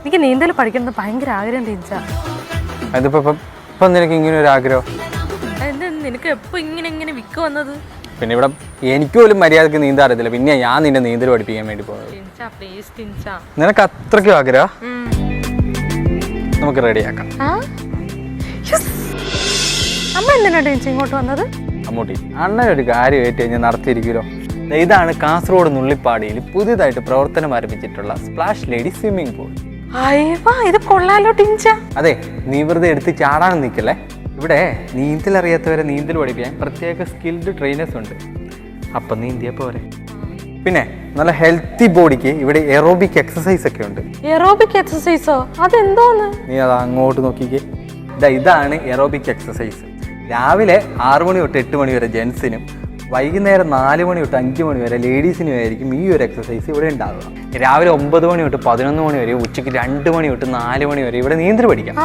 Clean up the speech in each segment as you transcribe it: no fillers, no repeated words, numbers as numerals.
എനിക്ക് നീന്തൽ പഠിക്കുന്നത് ഭയങ്കര ആഗ്രഹം ടീച്ച. അതിപ്പോ നിനക്ക് ഇങ്ങനെ ഒരു ആഗ്രഹം? നിനക്ക് എപ്പോ ഇങ്ങനെ വിക്ക് വന്നത്? പിന്നെ ഇവിടെ എനിക്ക് പോലും മര്യാദക്ക് നീന്താൻ അറിയത്തില്ല, പിന്നെ ഞാൻ നിന്നെ നീന്തൽ പഠിപ്പിക്കാൻ വേണ്ടി പോകുന്നത്. നിനക്ക് അത്രയ്ക്കും ആഗ്രഹം? നമുക്ക് റെഡിയാക്കാം. അമ്മ എന്തിനാ ടീച്ചർ ഇങ്ങോട്ട് വന്നത്? അമ്മൂട്ടി, അണ്ണനൊരു കാര്യം ഏറ്റു കഴിഞ്ഞാൽ നടത്തിയിരിക്കുമല്ലോ. ഇതാണ് കാസർഗോഡ് നുള്ളിപ്പാടിയിൽ പുതിയതായിട്ട് പ്രവർത്തനം ആരംഭിച്ചിട്ടുള്ള സ്പ്ലാഷ് ലേഡി സ്വിമ്മിംഗ് പൂൾ. ഇത് കൊള്ളാലോ ടീച്ച. അതെ, നീ വെറുതെ എടുത്ത് ചാടാൻ നിൽക്കല്ലേ. ഇവിടെ നീന്തൽ അറിയാത്തവരെ നീന്തൽ പഠിപ്പിക്കാൻ പ്രത്യേക സ്കിൽഡ് ട്രെയിനേഴ്സ് ഉണ്ട്. അപ്പം നീന്തിയ പോരെ. പിന്നെ നല്ല ഹെൽത്തി ബോഡിക്ക് ഇവിടെ എറോബിക് എക്സസൈസ് ഒക്കെ ഉണ്ട്. എറോബിക് എക്സസൈസോ? അതെന്തോന്ന്? നീ അത് അങ്ങോട്ട് നോക്കിക്കേ. ഇതാണ് എറോബിക് എക്സസൈസ്. രാവിലെ 6 മണി തൊട്ട് 8 മണി വരെ ജെൻസിനും, വൈകുന്നേരം 4 മണി തൊട്ട് 5 മണി വരെ ലേഡീസിനും ആയിരിക്കും ഈ ഒരു എക്സസൈസ് ഇവിടെ ഉണ്ടാവുക. രാവിലെ 9 മണി തൊട്ട് 11 മണി വരെ, ഉച്ചയ്ക്ക് 2 മണി തൊട്ട് 4 മണി വരെ ഇവിടെ നീന്തൽ പഠിക്കാം.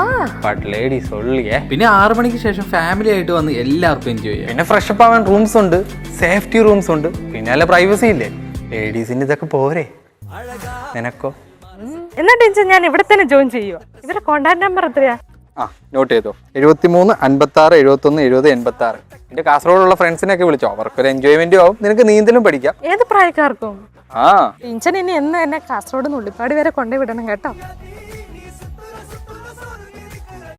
ബട്ട് ലേഡീസ് ഒള്ളിയേ. പിന്നെ 6 മണിക്ക് ശേഷം ഫാമിലി ആയിട്ട് വന്ന് എല്ലാവർക്കും എൻജോയ് ചെയ്യാം. പിന്നെ ഫ്രഷപ്പ് ആവാൻ റൂംസ് ഉണ്ട്, സേഫ്റ്റി റൂംസ് ഉണ്ട്, പിന്നെ അല്ല പ്രൈവസി ഇല്ലേ. ലേഡീസിന് ഇതൊക്കെ പോരെ. നിനക്കോ? എന്നാ ടീച്ചർ ഞാൻ ഇവിടെ തന്നെ ജോയിൻ ചെയ്യുക. ഇവരുടെ കോൺടാക്ട് നമ്പർ എത്രയാ? നോട്ട് ചെയ്തോ. 73 56 71 70 86. എന്റെ കാസർഗോഡുള്ള ഫ്രണ്ട്സിനൊക്കെ വിളിച്ചോ, അവർക്കൊരു എൻജോയ്മെന്റും ആവും, നിനക്ക് നീന്തലും പഠിക്കാം. ഏത് പ്രായക്കാർക്കും? ടീച്ചർ ഇനി എന്ന് എന്നെ കാസർഗോഡ് നുള്ളിപ്പാടി വരെ കൊണ്ടുവിടണം കേട്ടോ.